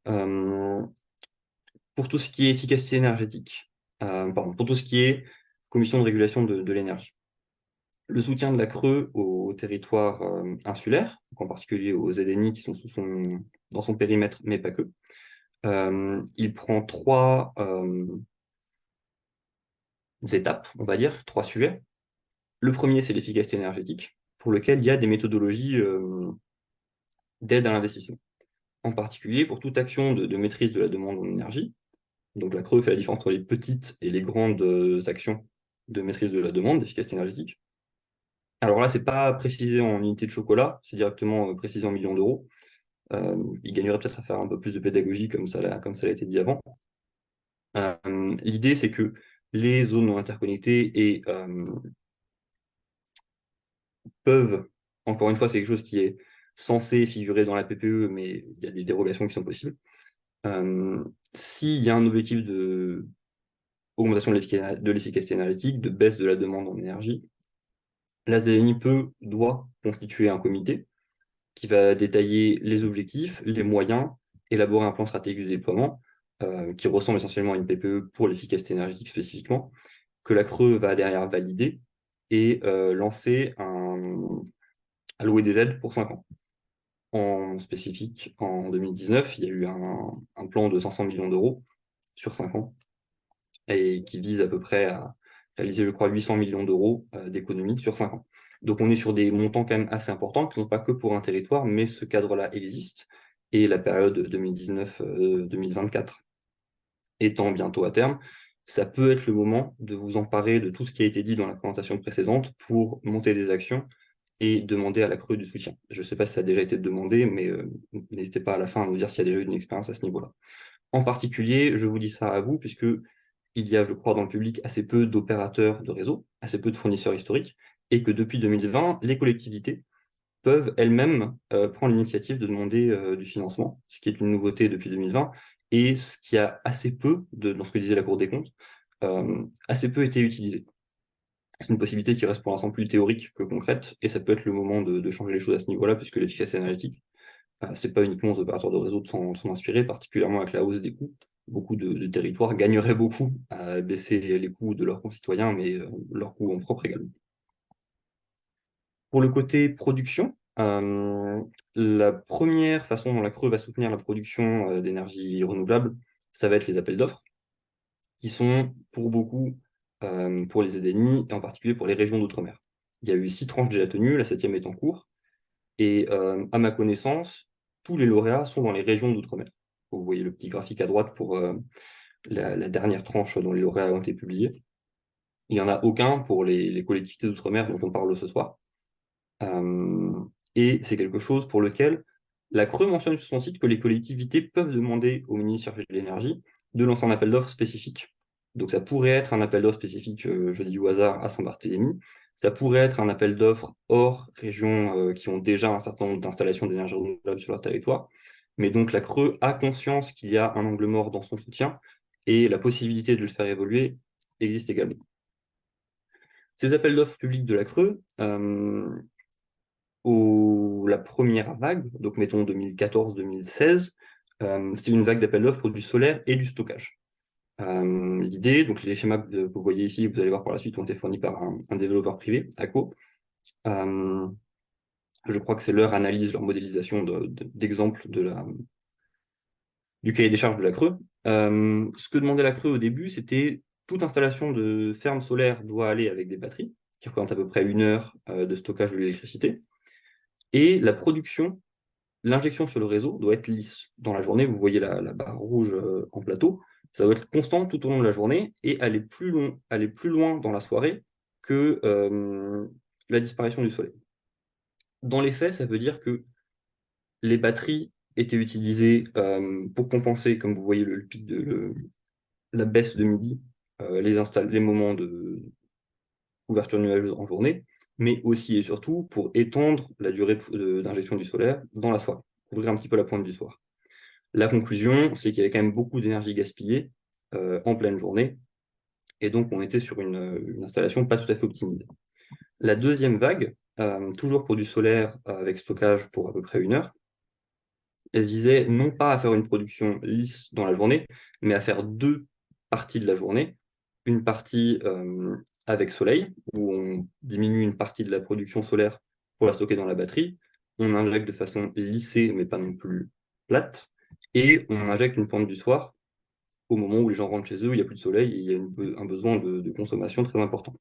Pour tout ce qui est efficacité énergétique, pour tout ce qui est commission de régulation de l'énergie. Le soutien de la CRE aux territoires insulaires, en particulier aux ZNI qui sont dans son périmètre, mais pas que. Il prend trois étapes, on va dire, trois sujets. Le premier, c'est l'efficacité énergétique, pour lequel il y a des méthodologies d'aide à l'investissement. En particulier, pour toute action de maîtrise de la demande en énergie, donc la CRE fait la différence entre les petites et les grandes actions de maîtrise de la demande, d'efficacité énergétique. Alors là, ce n'est pas précisé en unité de chocolat, c'est directement précisé en millions d'euros. Il gagnerait peut-être à faire un peu plus de pédagogie, comme ça a été dit avant. L'idée, c'est que les zones non interconnectées peuvent, encore une fois, c'est quelque chose qui est censé figurer dans la PPE, mais il y a des dérogations qui sont possibles. S'il y a un objectif d'augmentation de l'efficacité énergétique, de baisse de la demande en énergie, la ZNI doit constituer un comité qui va détailler les objectifs, les moyens, élaborer un plan stratégique de déploiement qui ressemble essentiellement à une PPE pour l'efficacité énergétique spécifiquement, que la CRE va derrière valider et allouer des aides pour 5 ans. En spécifique, en 2019, il y a eu un plan de 500 millions d'euros sur 5 ans et qui vise à peu près à réaliser, je crois, 800 millions d'euros d'économies sur 5 ans. Donc on est sur des montants quand même assez importants, qui ne sont pas que pour un territoire, mais ce cadre-là existe, et la période 2019-2024 étant bientôt à terme, ça peut être le moment de vous emparer de tout ce qui a été dit dans la présentation précédente pour monter des actions et demander à la CRE du soutien. Je ne sais pas si ça a déjà été demandé, mais n'hésitez pas à la fin à nous dire s'il y a déjà eu une expérience à ce niveau-là. En particulier, je vous dis ça à vous, puisque il y a, je crois, dans le public assez peu d'opérateurs de réseau, assez peu de fournisseurs historiques, et que depuis 2020, les collectivités peuvent elles-mêmes prendre l'initiative de demander du financement, ce qui est une nouveauté depuis 2020, et ce qui a assez peu, dans ce que disait la Cour des comptes, assez peu été utilisé. C'est une possibilité qui reste pour l'instant plus théorique que concrète, et ça peut être le moment de changer les choses à ce niveau-là, puisque l'efficacité énergétique, c'est pas uniquement aux opérateurs de réseau de s'en inspirer, particulièrement avec la hausse des coûts. Beaucoup de territoires gagneraient beaucoup à baisser les coûts de leurs concitoyens, mais leurs coûts en propre également. Pour le côté production, la première façon dont la CRE va soutenir la production d'énergie renouvelable, ça va être les appels d'offres, qui sont pour beaucoup pour les ZNI, et en particulier pour les régions d'outre-mer. Il y a eu 6 tranches déjà tenues, la 7e est en cours, et à ma connaissance, tous les lauréats sont dans les régions d'outre-mer. Vous voyez le petit graphique à droite pour la dernière tranche dont les lauréats ont été publiés. Il n'y en a aucun pour les collectivités d'outre-mer dont on parle ce soir. Et c'est quelque chose pour lequel la CRE mentionne sur son site que les collectivités peuvent demander au ministre chargé de l'énergie de lancer un appel d'offres spécifique. Donc ça pourrait être un appel d'offres spécifique, je dis au hasard, à Saint-Barthélemy. Ça pourrait être un appel d'offres hors régions qui ont déjà un certain nombre d'installations d'énergie renouvelable sur leur territoire. Mais donc la CRE a conscience qu'il y a un angle mort dans son soutien et la possibilité de le faire évoluer existe également. Ces appels d'offres publics de la CRE, la première vague, donc mettons 2014-2016, c'était une vague d'appels d'offres pour du solaire et du stockage. L'idée, donc les schémas que vous voyez ici, vous allez voir par la suite, ont été fournis par un développeur privé, ACO. Je crois que c'est leur analyse, leur modélisation d'exemples du cahier des charges de la CRE. Ce que demandait la CRE au début, c'était toute installation de ferme solaire doit aller avec des batteries, qui représentent à peu près 1 heure de stockage de l'électricité. Et la production, l'injection sur le réseau doit être lisse. Dans la journée, vous voyez la barre rouge en plateau, ça doit être constant tout au long de la journée et aller plus loin dans la soirée que la disparition du soleil. Dans les faits, ça veut dire que les batteries étaient utilisées pour compenser, comme vous voyez le pic de la baisse de midi, les moments de couverture nuageuse en journée, mais aussi et surtout pour étendre la durée d'injection du solaire dans la soirée, couvrir un petit peu la pointe du soir. La conclusion, c'est qu'il y avait quand même beaucoup d'énergie gaspillée en pleine journée, et donc on était sur une installation pas tout à fait optimisée. La deuxième vague, toujours pour du solaire avec stockage pour à peu près 1 heure, elle visait non pas à faire une production lisse dans la journée, mais à faire 2 parties de la journée. Une partie avec soleil, où on diminue une partie de la production solaire pour la stocker dans la batterie. On injecte de façon lissée, mais pas non plus plate. Et on injecte une pointe du soir au moment où les gens rentrent chez eux, où il n'y a plus de soleil, et il y a un besoin de consommation très important.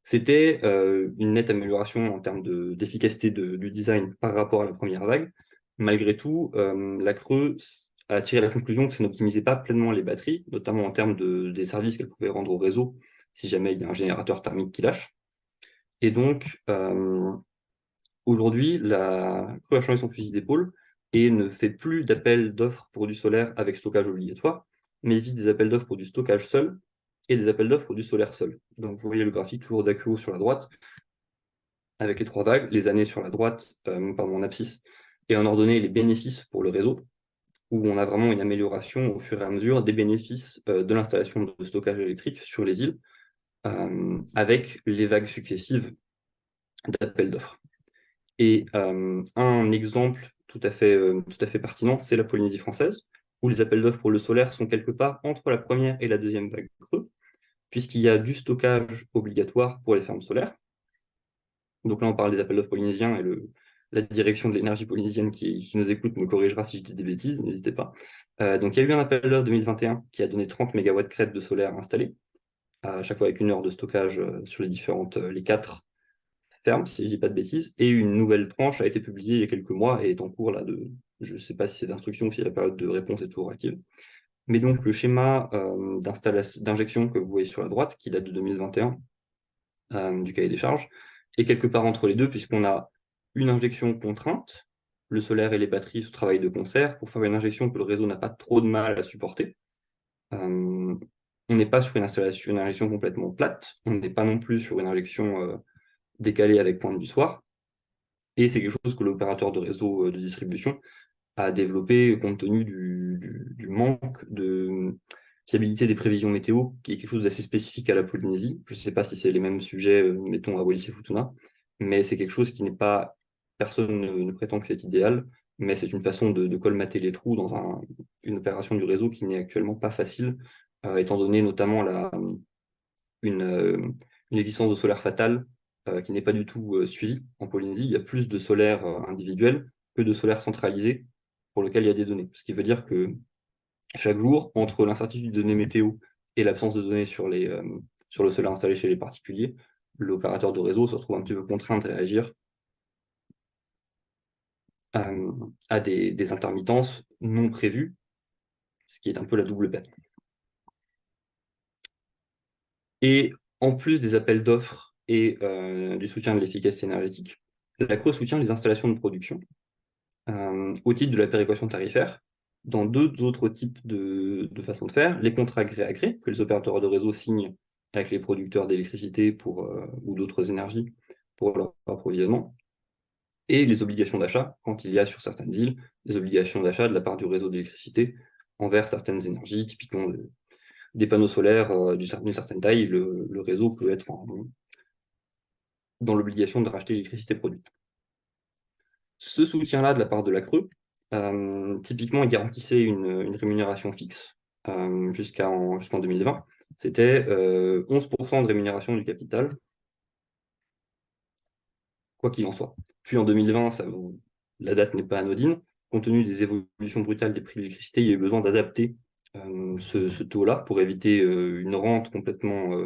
C'était une nette amélioration en termes d'efficacité du design par rapport à la première vague. Malgré tout, la CRE a tiré la conclusion que ça n'optimisait pas pleinement les batteries, notamment en termes des services qu'elles pouvaient rendre au réseau si jamais il y a un générateur thermique qui lâche. Et donc, aujourd'hui, la CRE a changé son fusil d'épaule et ne fait plus d'appels d'offres pour du solaire avec stockage obligatoire, mais vise des appels d'offres pour du stockage seul et des appels d'offres pour du solaire seul. Donc vous voyez le graphique toujours d'AQO sur la droite, avec les 3 vagues, les années sur la droite, en abscisse, et en ordonnée les bénéfices pour le réseau, où on a vraiment une amélioration au fur et à mesure des bénéfices de l'installation de stockage électrique sur les îles, avec les vagues successives d'appels d'offres. Et un exemple tout à fait pertinent, c'est la Polynésie française, où les appels d'offres pour le solaire sont quelque part entre la première et la deuxième vague creux, puisqu'il y a du stockage obligatoire pour les fermes solaires. Donc là, on parle des appels d'offres polynésiens, et la direction de l'énergie polynésienne qui nous écoute me corrigera si je dis des bêtises, n'hésitez pas. Donc il y a eu un appel d'offres 2021 qui a donné 30 MW crête de solaire installés, à chaque fois avec 1 heure de stockage sur les 4 fermes, si je dis pas de bêtises, et une nouvelle tranche a été publiée il y a quelques mois et est en cours là je ne sais pas si c'est d'instruction ou si la période de réponse est toujours active. Mais donc le schéma d'injection que vous voyez sur la droite, qui date de 2021, du cahier des charges, est quelque part entre les deux, puisqu'on a une injection contrainte, le solaire et les batteries se travaillent de concert pour faire une injection que le réseau n'a pas trop de mal à supporter. On n'est pas sur une injection complètement plate, on n'est pas non plus sur une injection décalée avec pointe du soir, et c'est quelque chose que l'opérateur de réseau de distribution a développé compte tenu du manque de fiabilité des prévisions météo, qui est quelque chose d'assez spécifique à la Polynésie. Je ne sais pas si c'est les mêmes sujets, mettons, à Wallis et Futuna, mais c'est quelque chose qui n'est pas... Personne ne prétend que c'est idéal, mais c'est une façon de colmater les trous dans une opération du réseau qui n'est actuellement pas facile, étant donné notamment une existence de solaire fatale qui n'est pas du tout suivi en Polynésie. Il y a plus de solaire individuel que de solaire centralisé pour lequel il y a des données. Ce qui veut dire que chaque jour, entre l'incertitude des données météo et l'absence de données sur le solaire installé chez les particuliers, l'opérateur de réseau se retrouve un petit peu contraint de réagir à des intermittences non prévues, ce qui est un peu la double peine. Et en plus des appels d'offres et du soutien de l'efficacité énergétique, la CRE soutient les installations de production au titre de la péréquation tarifaire dans deux autres types de façons de faire, les contrats gré à gré que les opérateurs de réseau signent avec les producteurs d'électricité ou d'autres énergies pour leur approvisionnement, et les obligations d'achat, quand il y a sur certaines îles des obligations d'achat de la part du réseau d'électricité envers certaines énergies, typiquement des panneaux solaires d'une certaine taille, le réseau peut être dans l'obligation de racheter l'électricité produite. Ce soutien-là de la part de la CRE, typiquement, il garantissait une rémunération fixe jusqu'en 2020. C'était 11% de rémunération du capital, quoi qu'il en soit. Puis en 2020, la date n'est pas anodine. Compte tenu des évolutions brutales des prix de l'électricité, il y a eu besoin d'adapter ce taux-là pour éviter une rente complètement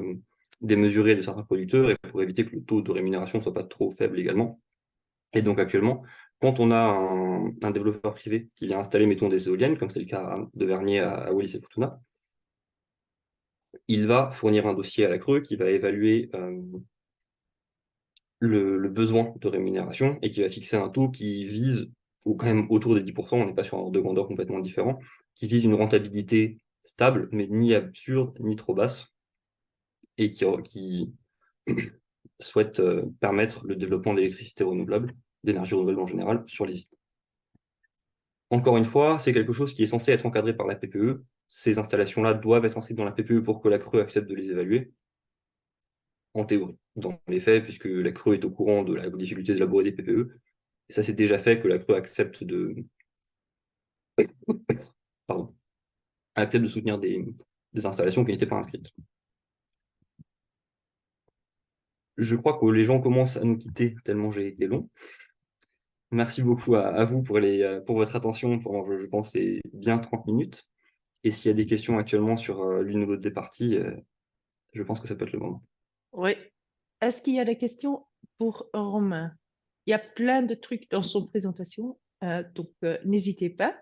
démesurée de certains producteurs et pour éviter que le taux de rémunération ne soit pas trop faible également. Et donc actuellement, quand on a un développeur privé qui vient installer, mettons, des éoliennes, comme c'est le cas de Vernier à Wallis et Futuna, il va fournir un dossier à la CRE qui va évaluer le besoin de rémunération et qui va fixer un taux qui vise quand même autour des 10%, on n'est pas sur un ordre de grandeur complètement différent, qui vise une rentabilité stable, mais ni absurde, ni trop basse, et qui souhaite permettre le développement d'électricité renouvelable, d'énergie renouvelable en général, sur les îles. Encore une fois, c'est quelque chose qui est censé être encadré par la PPE. Ces installations-là doivent être inscrites dans la PPE pour que la CRE accepte de les évaluer, en théorie. Dans les faits, puisque la CRE est au courant de la difficulté d'élaborer des PPE, et ça c'est déjà fait que la CRE accepte de soutenir des installations qui n'étaient pas inscrites. Je crois que les gens commencent à nous quitter tellement j'ai été long. Merci beaucoup à vous pour votre attention pendant, je pense, c'est bien 30 minutes. Et s'il y a des questions actuellement sur l'une ou l'autre des parties, je pense que ça peut être le moment. Oui. Est-ce qu'il y a des questions pour Romain? Il y a plein de trucs dans son présentation, donc n'hésitez pas.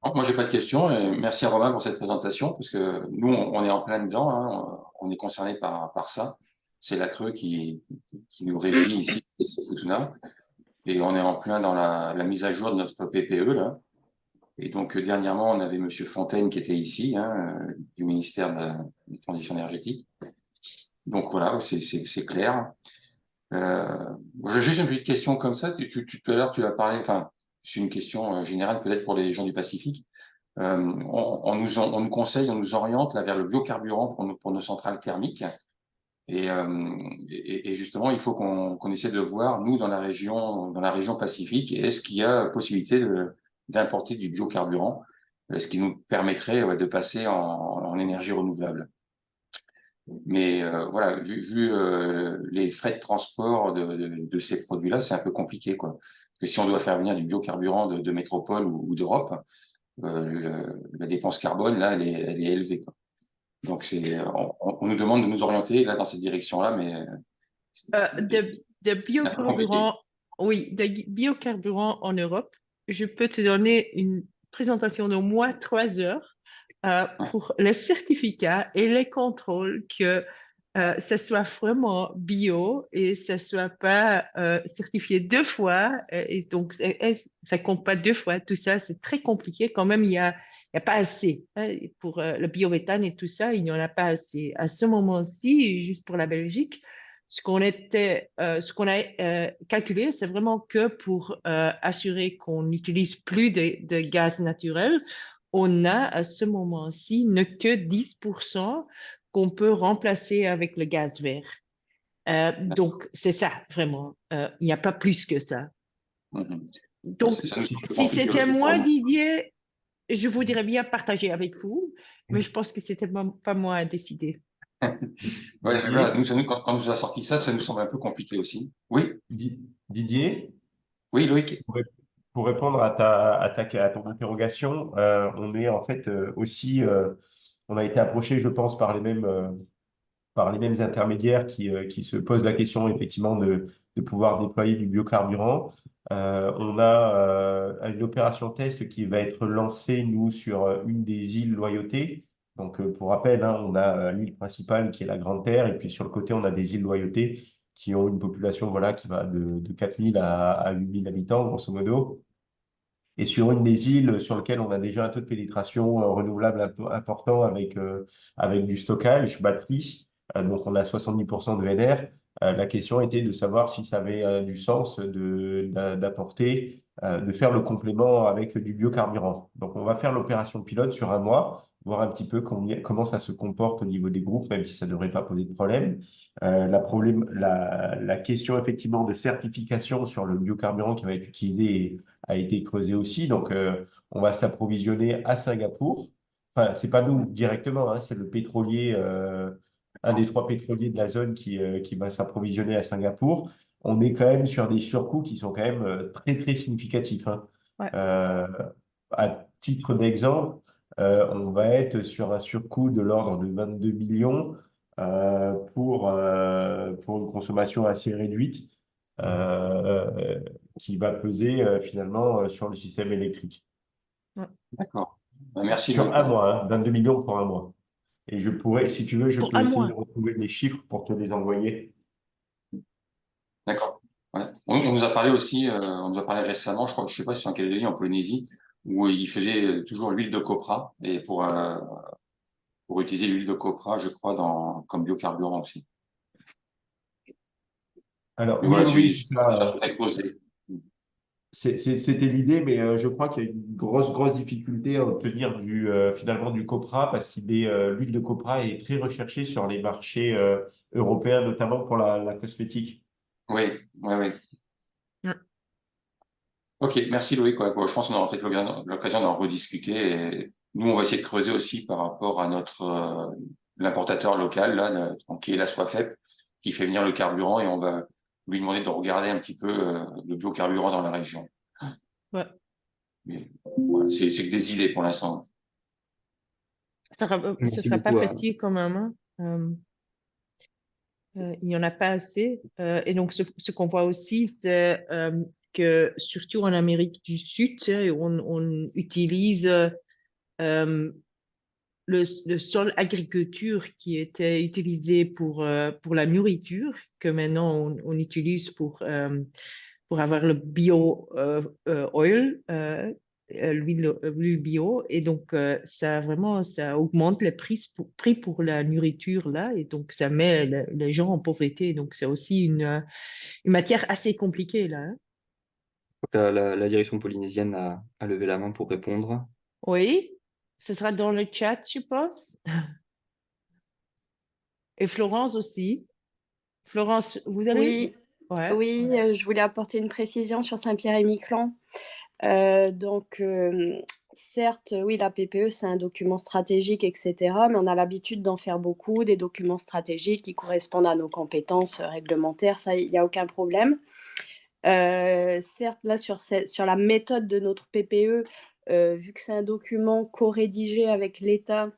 Moi, j'ai pas de questions. Et merci à Romain pour cette présentation, parce que nous, on est en plein dedans, hein, on est concerné par ça. C'est la CRE qui nous régit ici, et c'est Futuna. Et on est en plein dans la mise à jour de notre PPE, là. Et donc, dernièrement, on avait Monsieur Fontaine qui était ici, hein, du ministère de la Transition énergétique. Donc voilà, c'est clair. J'ai juste une petite question comme ça. Tout à l'heure, tu as parlé, enfin, c'est une question générale peut-être pour les gens du Pacifique. On nous conseille, on nous oriente là vers le biocarburant pour nos centrales thermiques. Et justement, il faut qu'on essaie de voir, nous, dans la région Pacifique, est-ce qu'il y a possibilité d'importer du biocarburant, ce qui nous permettrait de passer en énergie renouvelable. Mais voilà, vu les frais de transport de ces produits-là, c'est un peu compliqué, quoi. Parce que si on doit faire venir du biocarburant de métropole ou d'Europe, la dépense carbone, là, elle est élevée, quoi. Donc, on nous demande de nous orienter là dans cette direction-là, mais de biocarburant, oui, de biocarburant en Europe, je peux te donner une présentation d'au moins 3 heures pour les certificats et les contrôles que ça soit vraiment bio et ça soit pas certifié 2 fois. Et donc, ça compte pas 2 fois. Tout ça, c'est très compliqué. Quand même, il y a pas assez pour le biométhane et tout ça. Il n'y en a pas assez. À ce moment-ci, juste pour la Belgique, ce qu'on a calculé, c'est vraiment que pour assurer qu'on n'utilise plus de gaz naturel, on a à ce moment-ci ne que 10% qu'on peut remplacer avec le gaz vert. Donc, c'est ça, vraiment. Il n'y a pas plus que ça. Donc, si c'était moi, Didier, je voudrais bien partager avec vous, mais je pense que c'était pas moi à décider. Ouais, voilà, Didier, quand on nous a sorti ça, ça nous semble un peu compliqué aussi. Oui, Didier, oui, Loïc. pour, ré- pour répondre à ton interrogation, on est en fait aussi, on a été approché, je pense, par les mêmes intermédiaires qui se posent la question effectivement de pouvoir déployer du biocarburant. On a une opération test qui va être lancée, nous, sur une des îles Loyauté. Donc, pour rappel, hein, on a l'île principale qui est la Grande Terre, et puis sur le côté, on a des îles Loyauté qui ont une population voilà, qui va de 4 000 à 8 000 habitants, grosso modo. Et sur une des îles sur lesquelles on a déjà un taux de pénétration renouvelable important avec du stockage batterie, donc on a 70% de NR, la question était de savoir si ça avait du sens d'apporter, de faire le complément avec du biocarburant. Donc on va faire l'opération pilote sur un mois, voir un petit peu comment ça se comporte au niveau des groupes, même si ça ne devrait pas poser de problème. La question effectivement de certification sur le biocarburant qui va être utilisé a été creusé aussi. Donc, on va s'approvisionner à Singapour. Enfin, c'est pas nous directement, hein, c'est le pétrolier, un des 3 pétroliers de la zone qui va s'approvisionner à Singapour. On est quand même sur des surcoûts qui sont quand même très, très significatifs, hein. Ouais. Euh, à titre d'exemple, on va être sur un surcoût de l'ordre de 22 millions pour une consommation assez réduite. Qui va peser finalement sur le système électrique. Ouais. D'accord. Merci, Sur Loïc. un mois, hein, 22 millions pour un mois. Et je pourrais, si tu veux, je Pour peux un essayer de mois. retrouver les chiffres pour te les envoyer. D'accord. Ouais. On nous a parlé aussi, on nous a parlé récemment, je crois, je sais pas si c'est en Calédonie, en Polynésie, où ils faisaient toujours l'huile de copra et pour utiliser l'huile de copra, je crois, comme biocarburant aussi. Alors, Mais oui, voilà, oui, oui, c'est ça. ça peut être posé. C'était l'idée, mais je crois qu'il y a une grosse, grosse difficulté à obtenir finalement du copra parce l'huile de copra est très recherchée sur les marchés européens, notamment pour la cosmétique. Oui, oui, oui. Ouais. Ok, merci Loïc. Ouais, bon, je pense qu'on aura peut-être l'occasion d'en rediscuter. Et nous, on va essayer de creuser aussi par rapport à l'importateur local, là, qui est la Soifep, qui fait venir le carburant et on va lui demander de regarder un petit peu le biocarburant dans la région. Ouais. Mais voilà, c'est que des idées pour l'instant. Ce Merci sera pas beaucoup à... facile quand même, hein. Il n'y en a pas assez. Et donc, ce qu'on voit aussi, c'est que surtout en Amérique du Sud, on utilise le sol agriculture qui était utilisé pour la nourriture, que maintenant on utilise pour avoir le bio oil, l'huile bio. Et donc, ça vraiment, ça augmente les prix pour la nourriture là. Et donc, ça met les gens en pauvreté. Donc, c'est aussi une matière assez compliquée là, hein. La direction polynésienne a levé la main pour répondre. Oui, ce sera dans le chat, je pense. Et Florence aussi. Florence, vous allez? Oui, Ouais. oui, je voulais apporter une précision sur Saint-Pierre-et-Miquelon. Donc, certes, oui, la PPE, c'est un document stratégique, etc., mais on a l'habitude d'en faire beaucoup, des documents stratégiques qui correspondent à nos compétences réglementaires, ça, il n'y a aucun problème. Certes, là, sur la méthode de notre PPE, vu que c'est un document co-rédigé avec l'État,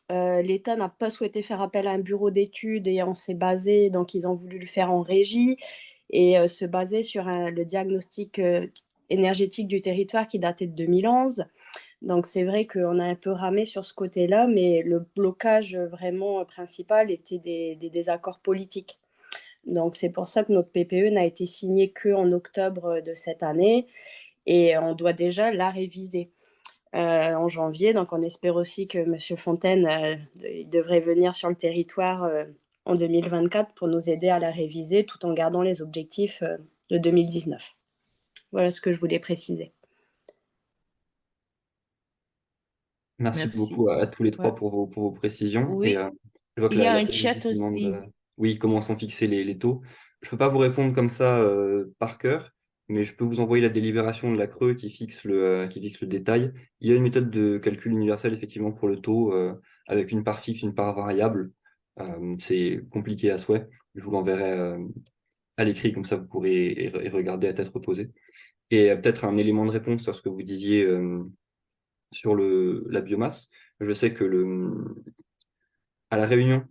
l'État n'a pas souhaité faire appel à un bureau d'études et on s'est basé, donc ils ont voulu le faire en régie et se baser sur le diagnostic énergétique du territoire qui datait de 2011. Donc c'est vrai qu'on a un peu ramé sur ce côté-là, mais le blocage vraiment principal était des désaccords politiques. Donc c'est pour ça que notre PPE n'a été signé qu'en octobre de cette année et on doit déjà la réviser en janvier. Donc on espère aussi que M. Fontaine devrait venir sur le territoire en 2024 pour nous aider à la réviser tout en gardant les objectifs de 2019. Voilà ce que je voulais préciser. Merci Merci. beaucoup à tous les Ouais. trois pour vos précisions. Et Oui, je vois que il y a la un communauté chat demande aussi. oui, comment sont fixés les taux. Je ne peux pas vous répondre comme ça par cœur, mais je peux vous envoyer la délibération de la Creux qui fixe le détail. Il y a une méthode de calcul universel effectivement pour le taux avec une part fixe, une part variable. C'est compliqué à souhait. Je vous l'enverrai à l'écrit, comme ça vous pourrez y regarder à tête reposée. Et peut-être un élément de réponse sur ce que vous disiez sur la biomasse. Je sais que à La Réunion,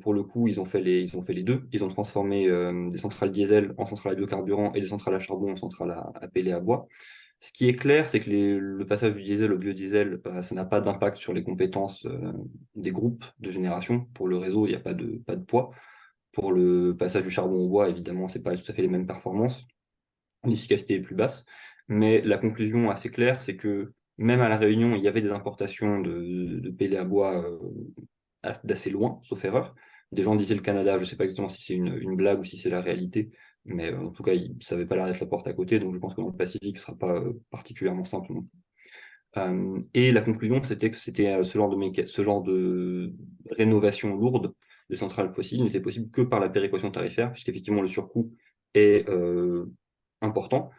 pour le coup, ils ont fait les deux. Ils ont transformé des centrales diesel en centrales à biocarburant et des centrales à charbon en centrales à pellets à bois. Ce qui est clair, c'est que le passage du diesel au biodiesel, ça n'a pas d'impact sur les compétences des groupes de génération. Pour le réseau, il n'y a pas de poids. Pour le passage du charbon au bois, évidemment, ce n'est pas tout à fait les mêmes performances. L'efficacité est plus basse. Mais la conclusion assez claire, c'est que même à La Réunion, il y avait des importations de pellets à bois d'assez loin, sauf erreur. Des gens disaient le Canada, je ne sais pas exactement si c'est une blague ou si c'est la réalité, mais en tout cas, ça n'avait pas l'air d'être la porte à côté, donc je pense que dans le Pacifique, ce ne sera pas particulièrement simple non plus. Et la conclusion, c'était que ce genre de rénovation lourde des centrales fossiles n'était possible que par la péréquation tarifaire, puisqu'effectivement le surcoût est important.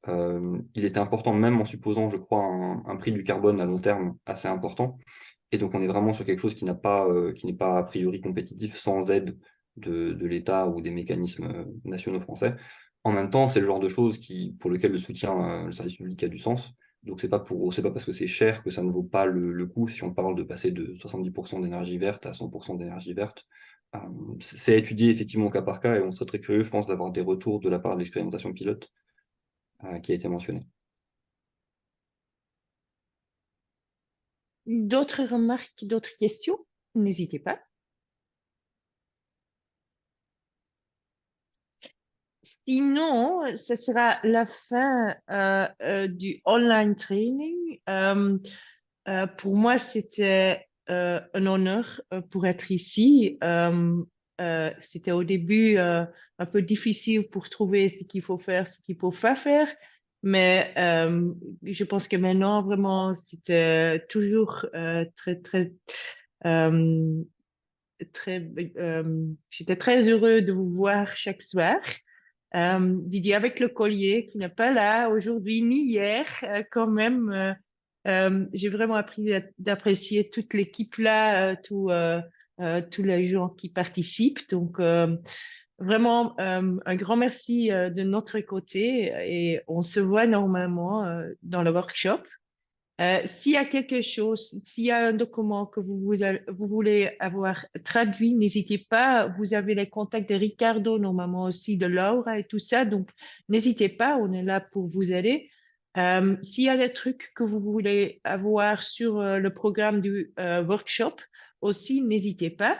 Il était important même en supposant, je crois, un prix du carbone à long terme assez important. Et donc on est vraiment sur quelque chose qui n'est pas a priori compétitif sans aide de l'État ou des mécanismes nationaux français. En même temps, c'est le genre de choses pour lequel le soutien, le service public a du sens. Donc c'est pas parce que c'est cher que ça ne vaut pas le coup si on parle de passer de 70% d'énergie verte à 100% d'énergie verte. Euh, c'est étudié effectivement au cas par cas et on serait très curieux, je pense, d'avoir des retours de la part de l'expérimentation pilote qui a été mentionnée. D'autres remarques, d'autres questions? N'hésitez pas. Sinon, ce sera la fin du online training. Pour moi, c'était un honneur pour être ici. C'était au début un peu difficile pour trouver ce qu'il faut faire, ce qu'il faut pas faire. Mais je pense que maintenant, vraiment, c'était toujours euh, très, j'étais très heureux de vous voir chaque soir. Didier avec le collier qui n'est pas là aujourd'hui ni hier, quand même. J'ai vraiment appris d'apprécier toute l'équipe là, tous les gens qui participent. Donc, vraiment, un grand merci de notre côté et on se voit normalement dans le workshop. S'il y a quelque chose, s'il y a un document que vous voulez avoir traduit, n'hésitez pas. Vous avez les contacts de Ricardo, normalement aussi de Laura et tout ça. Donc, n'hésitez pas, on est là pour vous aider. S'il y a des trucs que vous voulez avoir sur le programme du workshop, aussi, n'hésitez pas.